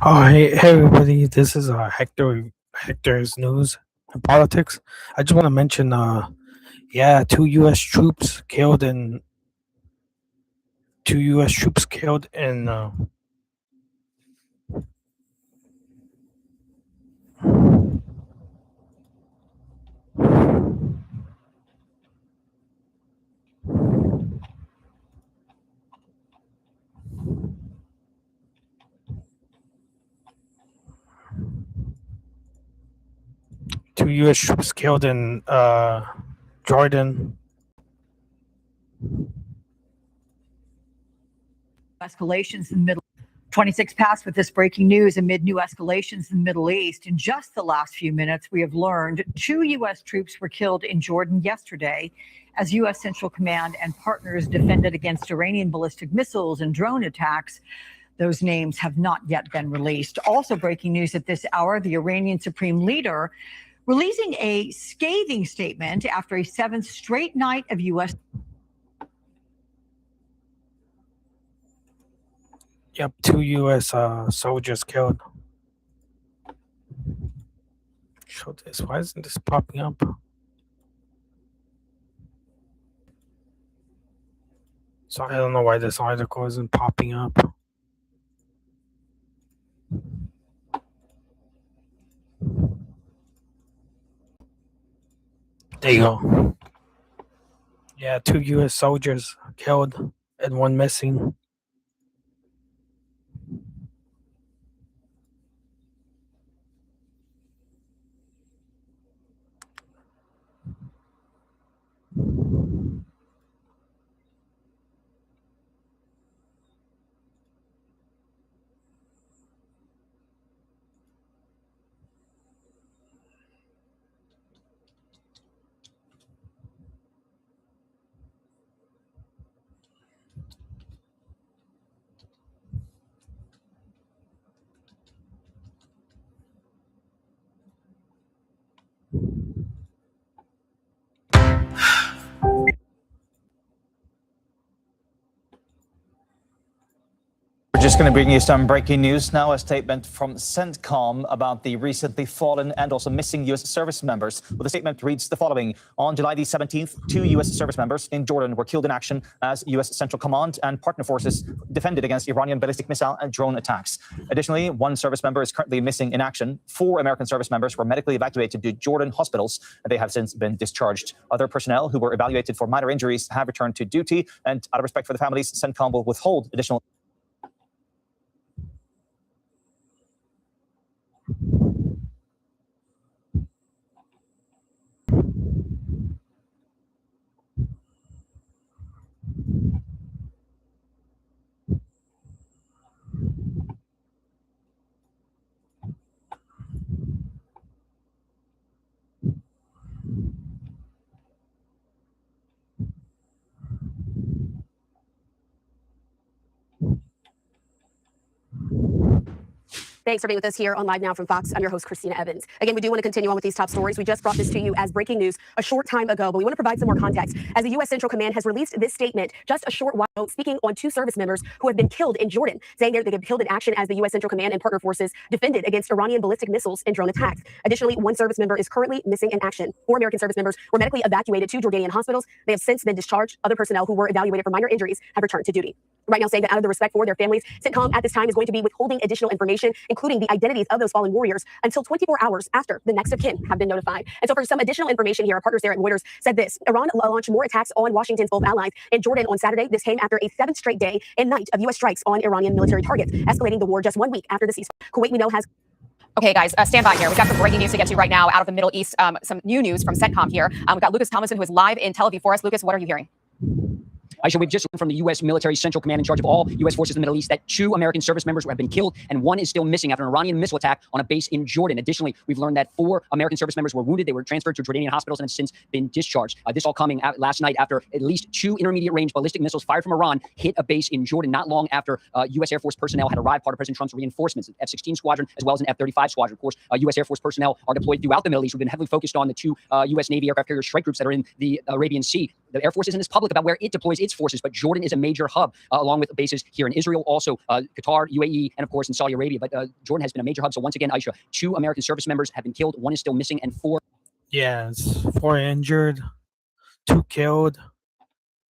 Oh, hey everybody! This is Hector's news and politics. I just want to mention, yeah, two U.S. troops killed in two U.S. troops killed in Jordan. Escalations in the Middle 26 past with this breaking news amid new escalations in the Middle East. In just the last few minutes, we have learned 2 U.S. troops were killed in Jordan yesterday as U.S. Central Command and partners defended against Iranian ballistic missiles and drone attacks. Those names have not yet been released. Also breaking news at this hour, the Iranian Supreme Leader releasing a scathing statement after a 7th straight night of U.S. Yep, 2 U.S. Soldiers killed. Show this. Why isn't this popping up? So I don't know why this article isn't popping up. There you go. Yeah, 2 U.S. soldiers killed and 1 missing. We're just going to bring you some breaking news now. A statement from CENTCOM about the recently fallen and also missing U.S. service members. Well, the statement reads the following. On July the 17th, 2 U.S. service members in Jordan were killed in action as U.S. Central Command and partner forces defended against Iranian ballistic missile and drone attacks. Additionally, 1 service member is currently missing in action. 4 American service members were medically evacuated to Jordan hospitals, and they have since been discharged. Other personnel who were evaluated for minor injuries have returned to duty, and out of respect for the families, CENTCOM will withhold additional Thanks for being with us here on Live Now from Fox. I'm your host, Christina Evans. Again, we do want to continue on with these top stories. We just brought this to you as breaking news a short time ago, but we want to provide some more context as the U.S. Central Command has released this statement just a short while ago, speaking on 2 service members who have been killed in Jordan, saying they've been killed in action as the U.S. Central Command and partner forces defended against Iranian ballistic missiles and drone attacks. Additionally, 1 service member is currently missing in action. 4 American service members were medically evacuated to Jordanian hospitals. They have since been discharged. Other personnel who were evaluated for minor injuries have returned to duty. Right now, saying that out of the respect for their families, CENTCOM at this time is going to be withholding additional information, including the identities of those fallen warriors, until 24 hours after the next of kin have been notified. And so for some additional information here, our partners there at Reuters said this. Iran launched more attacks on Washington's both allies in Jordan on Saturday. This came after a 7th straight day and night of U.S. strikes on Iranian military targets, escalating the war just 1 week after the ceasefire. Kuwait, we know, has... Okay, guys, stand by here. We've got some breaking news to get to right now out of the Middle East. Some new news from CENTCOM here. We've got Lucas Tomlinson, who is live in Tel Aviv for us. Lucas, what are you hearing? Aisha, we've just learned from the U.S. military central command in charge of all U.S. forces in the Middle East that 2 American service members have been killed and 1 is still missing after an Iranian missile attack on a base in Jordan. Additionally, we've learned that 4 American service members were wounded. They were transferred to Jordanian hospitals and have since been discharged. This all coming out last night after at least 2 intermediate-range ballistic missiles fired from Iran hit a base in Jordan not long after U.S. Air Force personnel had arrived, part of President Trump's reinforcements, an F-16 squadron as well as an F-35 squadron. Of course, U.S. Air Force personnel are deployed throughout the Middle East. We've been heavily focused on the 2 U.S. Navy aircraft carrier strike groups that are in the Arabian Sea. the Air Force isn't as public about where it deploys its forces, but Jordan is a major hub, along with bases here in Israel, also Qatar, UAE, and of course in Saudi Arabia. But Jordan has been a major hub. So once again, Aisha, 2 American service members have been killed. 1 is still missing, and 4. Yeah, it's 4 injured, 2 killed,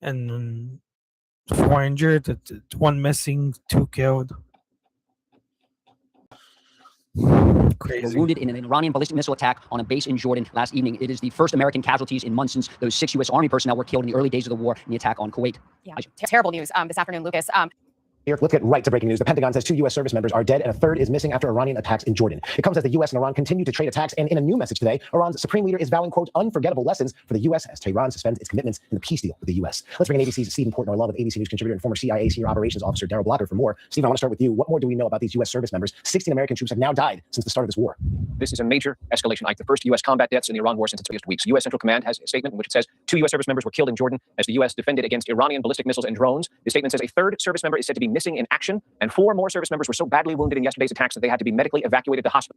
and 4 injured, 1 missing, 2 killed. Were Crazy. wounded in an Iranian ballistic missile attack on a base in Jordan last evening. It is the first American casualties in months since those 6 U.S. Army personnel were killed in the early days of the war in the attack on Kuwait. Yeah, terrible news this afternoon, Lucas. Here, let's get right to breaking news. The Pentagon says 2 U.S. service members are dead and a 3rd is missing after Iranian attacks in Jordan. It comes as the U.S. and Iran continue to trade attacks. And in a new message today, Iran's supreme leader is vowing, quote, unforgettable lessons for the U.S. as Tehran suspends its commitments in the peace deal with the U.S. Let's bring in ABC's Stephen Portnoy, along with ABC News contributor and former CIA senior operations officer Daryl Blocker for more. Stephen, I want to start with you. What more do we know about these U.S. service members? 16 American troops have now died since the start of this war. This is a major escalation, like the first U.S. combat deaths in the Iran war since its earliest weeks. U.S. Central Command has a statement in which it says 2 U.S. service members were killed in Jordan as the U.S. defended against Iranian ballistic missiles and drones. The statement says a 3rd service member is said to be missing in action, and 4 more service members were so badly wounded in yesterday's attacks that they had to be medically evacuated to hospital.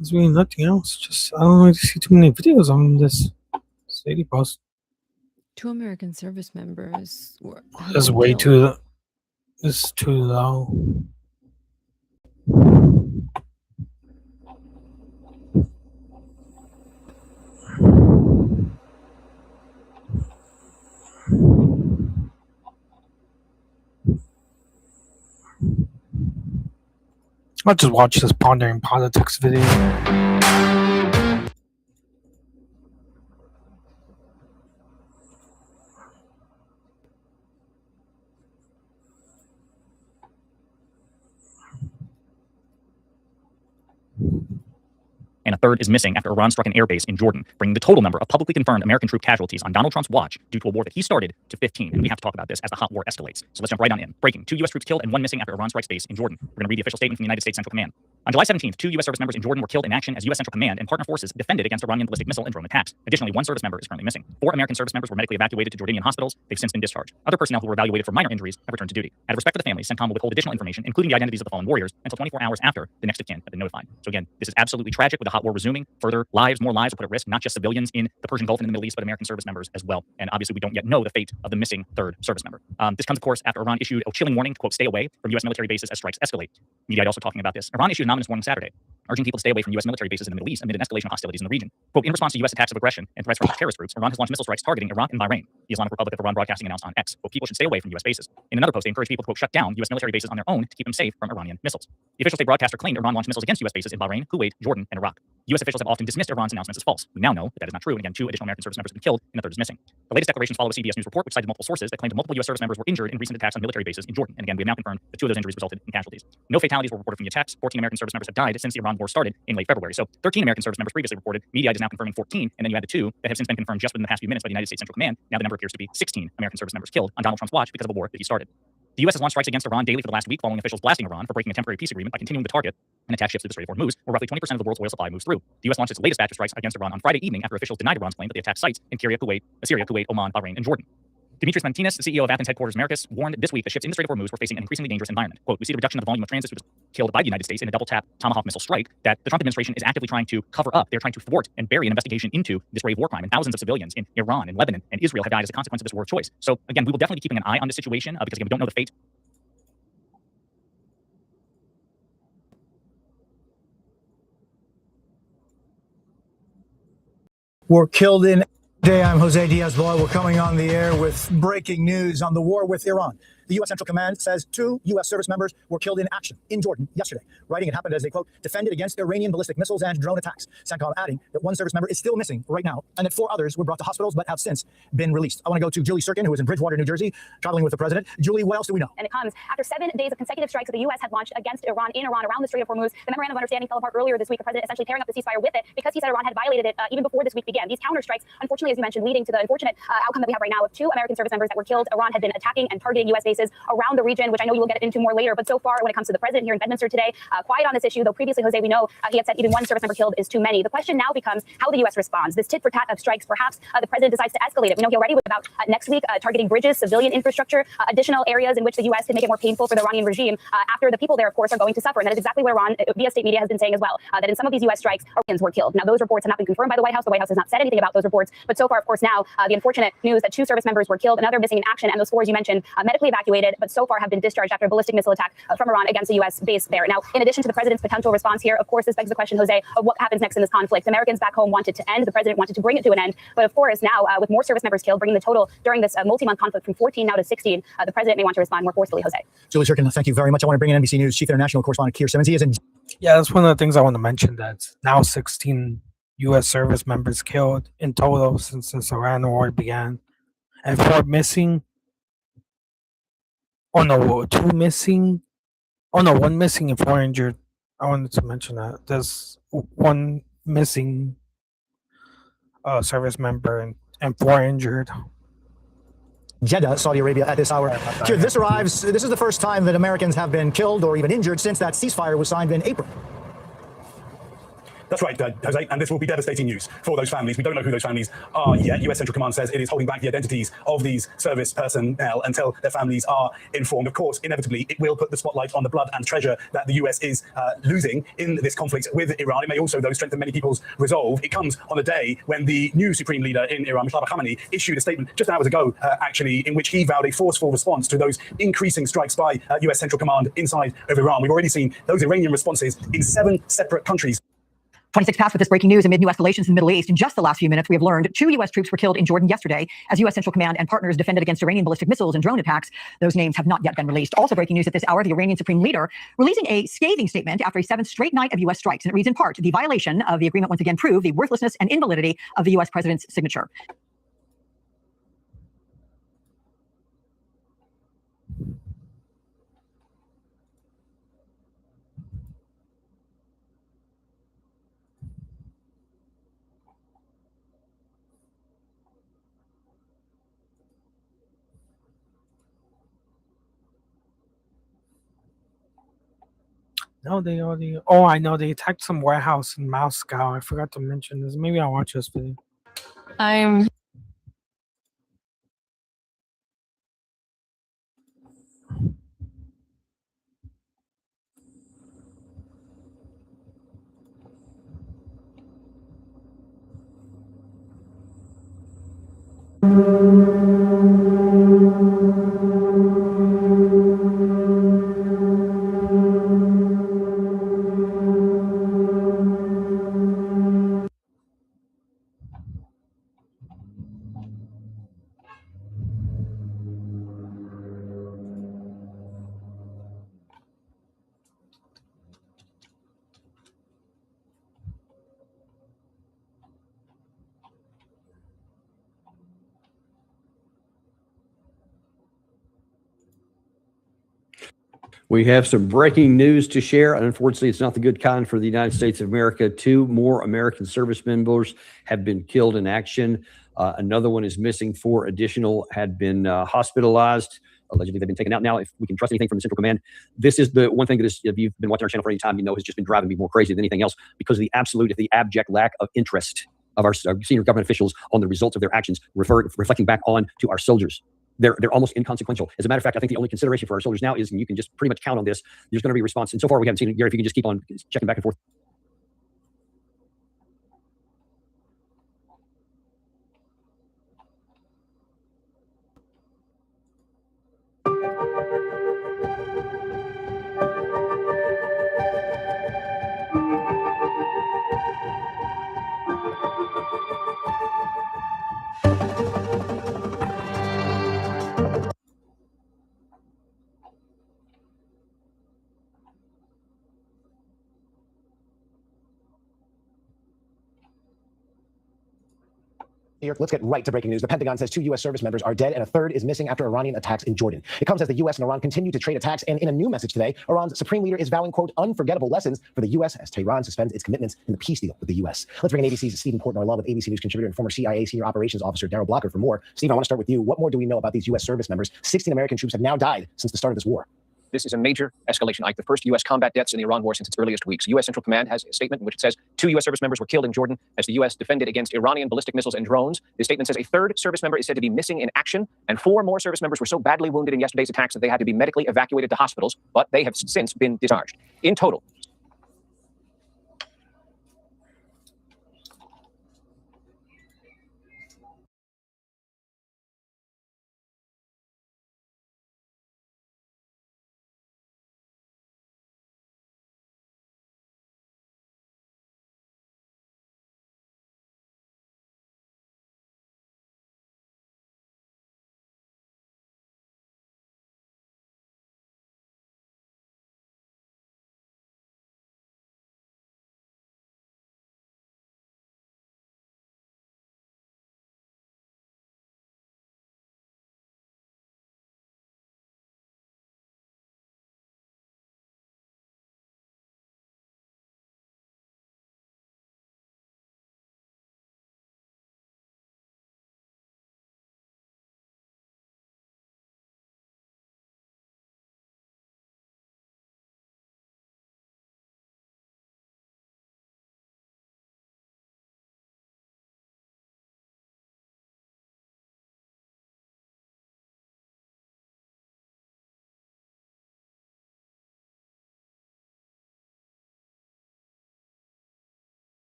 There's really nothing else. Just I don't really see too many videos on this Sadie post. 2 American service members were. That's way too. It's too low. I'll just watch this pondering politics video. And a 3rd is missing after Iran struck an airbase in Jordan, bringing the total number of publicly confirmed American troop casualties on Donald Trump's watch due to a war that he started to 15. And we have to talk about this as the hot war escalates. So let's jump right on in. Breaking: 2 U.S. troops killed and 1 missing after Iran strikes base in Jordan. We're going to read the official statement from the United States Central Command. On July 17th, 2 U.S. service members in Jordan were killed in action as U.S. Central Command and partner forces defended against Iranian ballistic missile and drone attacks. Additionally, 1 service member is currently missing. 4 American service members were medically evacuated to Jordanian hospitals. They've since been discharged. Other personnel who were evaluated for minor injuries have returned to duty. Out of respect for the families, CENTCOM will withhold additional information, including the identities of the fallen warriors, until 24 hours after the next of kin have been notified. So again, this is absolutely tragic, with the hot war resuming. Further more lives are put at risk, not just civilians in the Persian Gulf and in the Middle East, but American service members as well. And obviously, we don't yet know the fate of the missing 3rd service member. This comes, of course, after Iran issued a chilling warning to, quote, stay away from U.S. military bases as strikes escalate. Media also talking about this. Iran issued an ominous warning Saturday, urging people to stay away from U.S. military bases in the Middle East amid an escalation of hostilities in the region. Quote, in response to U.S. attacks of aggression and threats from terrorist groups, Iran has launched missile strikes targeting Iraq and Bahrain. The Islamic Republic of Iran Broadcasting announced on X, quote, people should stay away from U.S. bases. In another post, they encouraged people to, quote, shut down U.S. military bases on their own to keep them safe from Iranian missiles. The official state broadcaster claimed Iran launched missiles against U.S. bases in Bahrain, Kuwait, Jordan, and Iraq. U.S. officials have often dismissed Iran's announcements as false. We now know that is not true, and again, 2 additional American service members have been killed, and a 3rd is missing. The latest declarations follow a CBS News report, which cited multiple sources that claimed multiple U.S. service members were injured in recent attacks on military bases in Jordan. And again, we have now confirmed that 2 of those injuries resulted in casualties. No fatalities were reported from the attacks. 14 American service members have died since the Iran war started in late February. So 13 American service members previously reported. Media is now confirming 14, and then you add the 2 that have since been confirmed just within the past few minutes by the United States Central Command. Now the number appears to be 16 American service members killed on Donald Trump's watch because of a war that he started. The U.S. has launched strikes against Iran daily for the last week, following officials blasting Iran for breaking a temporary peace agreement by continuing to target and attack ships through the Strait of Hormuz, where roughly 20% of the world's oil supply moves through. The U.S. launched its latest batch of strikes against Iran on Friday evening after officials denied Iran's claim that they attacked sites in Syria, Kuwait, Oman, Bahrain, and Jordan. Demetrius Martinez, the CEO of Athens headquarters Americas, warned this week that ships in the Strait of Hormuz were facing an increasingly dangerous environment. Quote, we see the reduction of the volume of transit ships killed by the United States in a double-tap Tomahawk missile strike that the Trump administration is actively trying to cover up. They're trying to thwart and bury an investigation into this grave war crime. And thousands of civilians in Iran and Lebanon and Israel have died as a consequence of this war of choice. So again, we will definitely be keeping an eye on this situation because again, we don't know the fate. Were killed in. Today, I'm Jose Diaz-Boy. We're coming on the air with breaking news on the war with Iran. The U.S. Central Command says 2 U.S. service members were killed in action in Jordan yesterday, writing it happened as they, quote, defended against Iranian ballistic missiles and drone attacks. CENTCOM adding that 1 service member is still missing right now and that 4 others were brought to hospitals but have since been released. I want to go to Julie Sirkin, who is in Bridgewater, New Jersey, traveling with the president. Julie, what else do we know? And it comes after 7 days of consecutive strikes that the U.S. had launched against Iran around the Strait of Hormuz. The memorandum of understanding fell apart earlier this week. The president essentially tearing up the ceasefire with it because he said Iran had violated it even before this week began. These counterstrikes, unfortunately, as you mentioned, leading to the unfortunate outcome that we have right now of 2 American service members that were killed. Iran had been attacking and targeting U.S. bases forces around the region, which I know you will get into more later. But so far, when it comes to the president here in Bedminster today, quiet on this issue, though previously, Jose, we know he had said even one service member killed is too many. The question now becomes how the U.S. responds. This tit for tat of strikes, perhaps the president decides to escalate it. We know he already was about next week targeting bridges, civilian infrastructure, additional areas in which the U.S. can make it more painful for the Iranian regime after the people there, of course, are going to suffer. And that is exactly what Iran, via state media, has been saying as well, that in some of these U.S. strikes, Iranians were killed. Now, those reports have not been confirmed by the White House. The White House has not said anything about those reports. But so far, of course, now the unfortunate news that 2 service members were killed, another missing in action, and those 4, as you mentioned, medically evacuated, but so far have been discharged after a ballistic missile attack from Iran against a U.S. base there. Now, in addition to the president's potential response here, of course, this begs the question, Jose, of what happens next in this conflict. Americans back home wanted to end. The president wanted to bring it to an end. But of course, now with more service members killed, bringing the total during this multi-month conflict from 14 now to 16, the president may want to respond more forcefully, Jose. Julie Shirkin, thank you very much. I want to bring in NBC News Chief International Correspondent Keir Simmons. He is in. Yeah, that's one of the things I want to mention. That's now 16 U.S. service members killed in total since this Iran war began, and 4 missing. Oh no, 2 missing. Oh no, 1 missing and 4 injured. I wanted to mention that there's 1 missing service member and 4 injured. Jeddah, Saudi Arabia, at this hour. Keir, this is the first time that Americans have been killed or even injured since that ceasefire was signed in April. That's right, Jose, and this will be devastating news for those families. We don't know who those families are yet. U.S. Central Command says it is holding back the identities of these service personnel until their families are informed. Of course, inevitably, it will put the spotlight on the blood and treasure that the U.S. is losing in this conflict with Iran. It may also, though, strengthen many people's resolve. It comes on a day when the new supreme leader in Iran, Mujtaba Khamenei, issued a statement just hours ago, actually, in which he vowed a forceful response to those increasing strikes by U.S. Central Command inside of Iran. We've already seen those Iranian responses in 7 separate countries. 26 past with this breaking news amid new escalations in the Middle East. In just the last few minutes, we have learned 2 U.S. troops were killed in Jordan yesterday as U.S. Central Command and partners defended against Iranian ballistic missiles and drone attacks. Those names have not yet been released. Also breaking news at this hour, the Iranian Supreme Leader releasing a scathing statement after a 7th straight night of U.S. strikes. And it reads in part, the violation of the agreement once again proved the worthlessness and invalidity of the U.S. president's signature. No, they already. Oh, I know they attacked some warehouse in Moscow. I forgot to mention this. Maybe I'll watch this video. I'm We have some breaking news to share. Unfortunately, it's not the good kind for the United States of America. 2 more American service members have been killed in action. Another one is missing. 4 additional had been hospitalized. Allegedly, they've been taken out. Now, if we can trust anything from the Central Command, this is the one thing that is, if you've been watching our channel for any time, you know has just been driving me more crazy than anything else because of the abject lack of interest of our senior government officials on the results of their actions, reflecting back on to our soldiers. They're almost inconsequential. As a matter of fact, I think the only consideration for our soldiers now is, and you can just pretty much count on this, there's going to be a response. And so far, we haven't seen it. Gary, if you can just keep on checking back and forth. Let's get right to breaking news. The Pentagon says 2 U.S. service members are dead and a third is missing after Iranian attacks in Jordan. It comes as the U.S. and Iran continue to trade attacks, and in a new message today, Iran's supreme leader is vowing, quote, unforgettable lessons for the U.S. as Tehran suspends its commitments in the peace deal with the U.S. Let's bring in ABC's Stephen Portnoy, along with ABC News contributor and former CIA senior operations officer Daryl Blocker for more. Stephen, I want to start with you. What more do we know about these U.S. service members? 16 American troops have now died since the start of this war. This is a major escalation, Ike. The first U.S. combat deaths in the Iran war since its earliest weeks. U.S. Central Command has a statement in which it says 2 U.S. service members were killed in Jordan as the U.S. defended against Iranian ballistic missiles and drones. The statement says a third service member is said to be missing in action, and 4 more service members were so badly wounded in yesterday's attacks that they had to be medically evacuated to hospitals, but they have since been discharged. In total,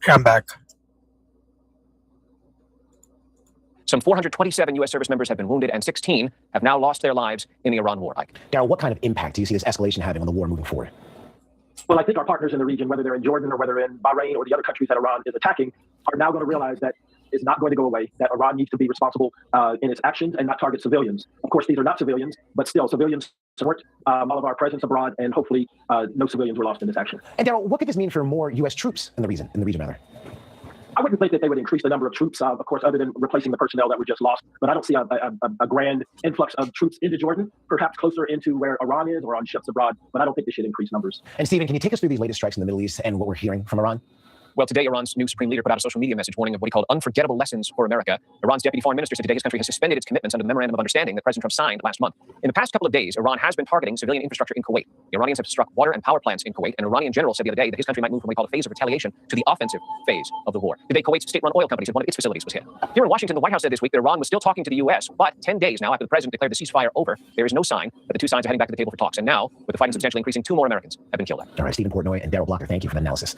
I'm back. some 427 U.S. service members have been wounded and 16 have now lost their lives in the Iran war, Ike. Daryl, what kind of impact do you see this escalation having on the war moving forward? Well, I think our partners in the region, whether they're in Jordan or whether in Bahrain or the other countries that Iran is attacking, are now going to realize that it's not going to go away, that Iran needs to be responsible in its actions and not target civilians. Of course, these are not civilians, but still, civilians support all of our presence abroad, and hopefully no civilians were lost in this action. And Daryl, what could this mean for more U.S. troops in the region rather? I wouldn't think that they would increase the number of troops, of course, other than replacing the personnel that were just lost. But I don't see a grand influx of troops into Jordan, perhaps closer into where Iran is or on ships abroad. But I don't think they should increase numbers. And Stephen, can you take us through these latest strikes in the Middle East and what we're hearing from Iran? Well, today, Iran's new supreme leader put out a social media message warning of what he called unforgettable lessons for America. Iran's deputy foreign minister said today his country has suspended its commitments under the memorandum of understanding that President Trump signed last month. In the past couple of days, Iran has been targeting civilian infrastructure in Kuwait. The Iranians have struck water and power plants in Kuwait. An Iranian general said the other day that his country might move from what he called a phase of retaliation to the offensive phase of the war. Today, Kuwait's state-run oil company said one of its facilities was hit. Here in Washington, the White House said this week that Iran was still talking to the U.S., but 10 days now after the president declared the ceasefire over, there is no sign that the two sides are heading back to the table for talks. And now, with the fighting substantially increasing, 2 more Americans have been killed. All right, Stephen Portnoy and Daryl Blocker, thank you for the analysis.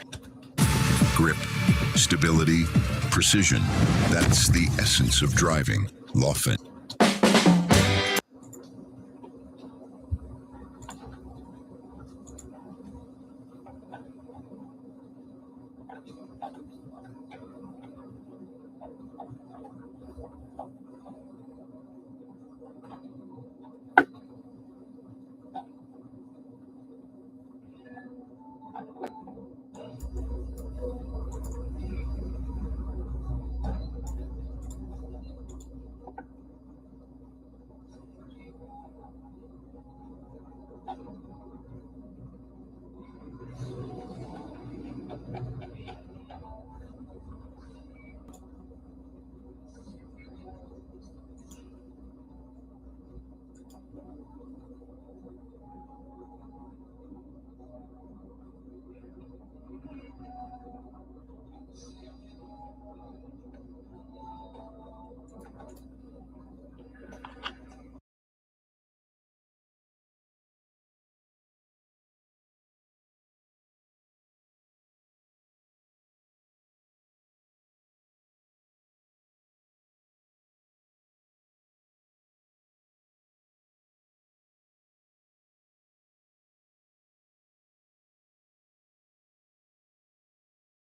Grip, stability, precision. That's the essence of driving. Lawfin.